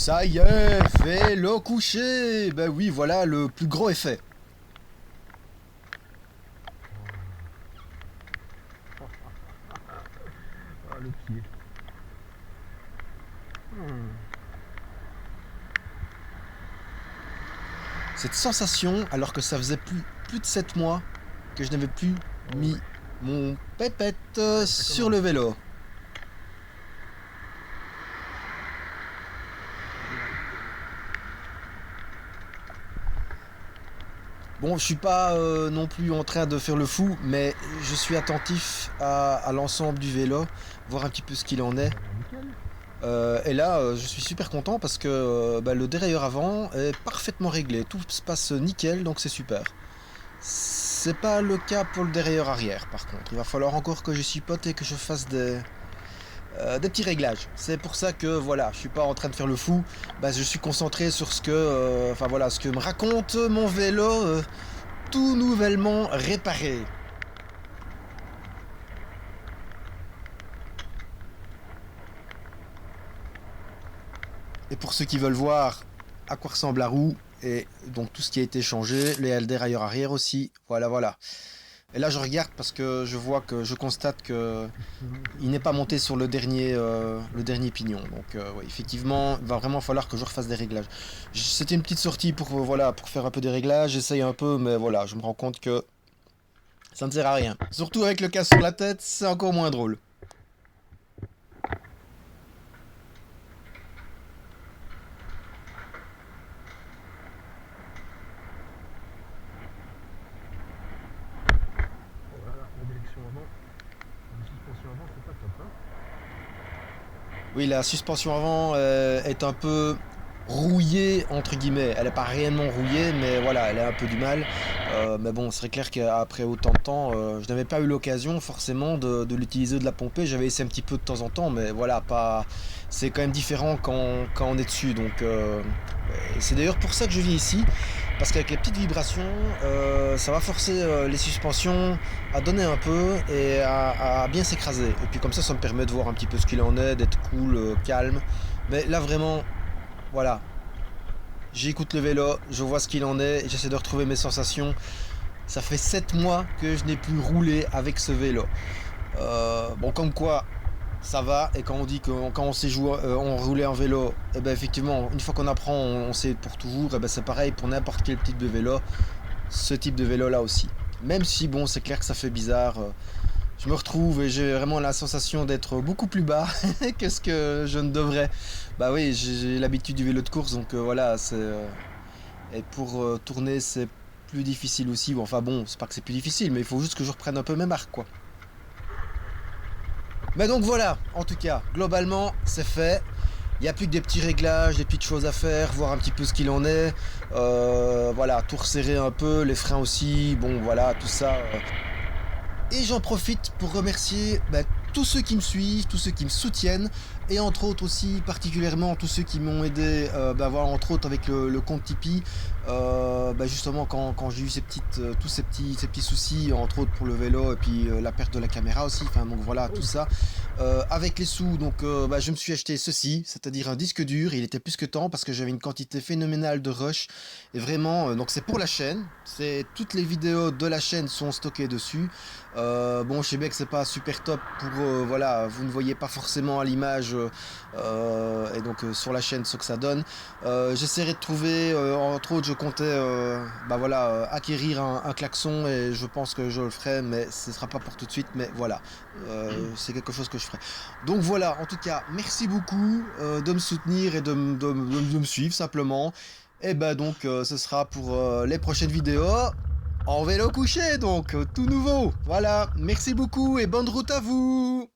Ça y est, vélo couché. Ben oui, voilà le plus gros effet. Ah, le pied. Hmm. Cette sensation, alors que ça faisait plus de 7 mois que je n'avais plus Oh, ouais. mis mon pépette Allez, ça sur le commence. vélo. Bon, je suis pas non plus en train de faire le fou, mais je suis attentif à l'ensemble du vélo, voir un petit peu ce qu'il en Ça est. a l'air nickel. Et là, je suis super content parce que bah, le dérailleur avant est parfaitement réglé. Tout se passe nickel, donc c'est super. C'est pas le cas pour le dérailleur arrière, par contre. Il va falloir encore que je chipote et que je fasse des petits réglages. C'est pour ça que voilà, je suis pas en train de faire le fou. Bah, je suis concentré sur ce que, enfin voilà, ce que me raconte mon vélo tout nouvellement réparé. Et pour ceux qui veulent voir à quoi ressemble la roue et donc tout ce qui a été changé, les dérailleurs arrière aussi, voilà, voilà. Et là, je regarde parce que je vois que je constate que il n'est pas monté sur le dernier pignon. Donc, ouais, effectivement, il va vraiment falloir que je refasse des réglages. C'était une petite sortie pour, voilà, pour faire un peu des réglages. J'essaye un peu, mais voilà, je me rends compte que ça ne sert à rien. Surtout avec le cas sur la tête, c'est encore moins drôle. Oh là là, la direction avant. La suspension avant, c'est pas top, hein. Oui, la suspension avant est un peu rouillée, entre guillemets. Elle n'est pas réellement rouillée, mais voilà, elle a un peu du mal. Mais bon, c'est clair qu'après autant de temps, je n'avais pas eu l'occasion forcément de l'utiliser, de la pomper. J'avais essayé un petit peu de temps en temps, mais voilà, pas. C'est quand même différent quand on est dessus. Donc, c'est d'ailleurs pour ça que je vis ici. Parce qu'avec les petites vibrations, ça va forcer les suspensions à donner un peu et à bien s'écraser. Et puis comme ça me permet de voir un petit peu ce qu'il en est, d'être cool, calme. Mais là vraiment, voilà, j'écoute le vélo, je vois ce qu'il en est, et j'essaie de retrouver mes sensations. Ça fait 7 mois que je n'ai plus roulé avec ce vélo. Bon, comme quoi, ça va. Et quand on dit que quand on sait jouer, on roulait en vélo, et ben effectivement, une fois qu'on apprend, on sait pour toujours. Et ben c'est pareil pour n'importe quel type de vélo. Ce type de vélo là aussi. Même si bon, c'est clair que ça fait bizarre. Je me retrouve et j'ai vraiment la sensation d'être beaucoup plus bas que ce que je ne devrais. Bah oui, j'ai l'habitude du vélo de course, donc voilà, et pour tourner, c'est plus difficile aussi. Bon, enfin bon, c'est pas que c'est plus difficile, mais il faut juste que je reprenne un peu mes marques, quoi. Mais donc voilà, en tout cas, globalement, c'est fait. Il n'y a plus que des petits réglages, des petites choses à faire, voir un petit peu ce qu'il en est. Voilà, tout resserrer un peu, les freins aussi, bon voilà, tout ça. Et j'en profite pour remercier bah, tous ceux qui me suivent, tous ceux qui me soutiennent, et entre autres aussi particulièrement tous ceux qui m'ont aidé, bah, voilà, entre autres avec le compte Tipeee, bah, justement quand j'ai eu tous ces petits soucis, entre autres pour le vélo et puis la perte de la caméra aussi, enfin donc voilà tout Oh, ça. Avec les sous, donc bah, je me suis acheté ceci, c'est-à-dire un disque dur, il était plus que temps parce que j'avais une quantité phénoménale de rush, et vraiment, donc c'est pour la chaîne, toutes les vidéos de la chaîne sont stockées dessus. Bon, je sais bien que c'est pas super top pour voilà, vous ne voyez pas forcément à l'image et donc sur la chaîne ce que ça donne. J'essaierai de trouver, entre autres, je comptais bah voilà, acquérir un klaxon et je pense que je le ferai, mais ce sera pas pour tout de suite. Mais voilà, c'est quelque chose que je ferai. Donc voilà, en tout cas, merci beaucoup de me soutenir et de me suivre simplement. Et ben donc, ce sera pour les prochaines vidéos. En vélo couché, donc, tout nouveau. Voilà, merci beaucoup et bonne route à vous.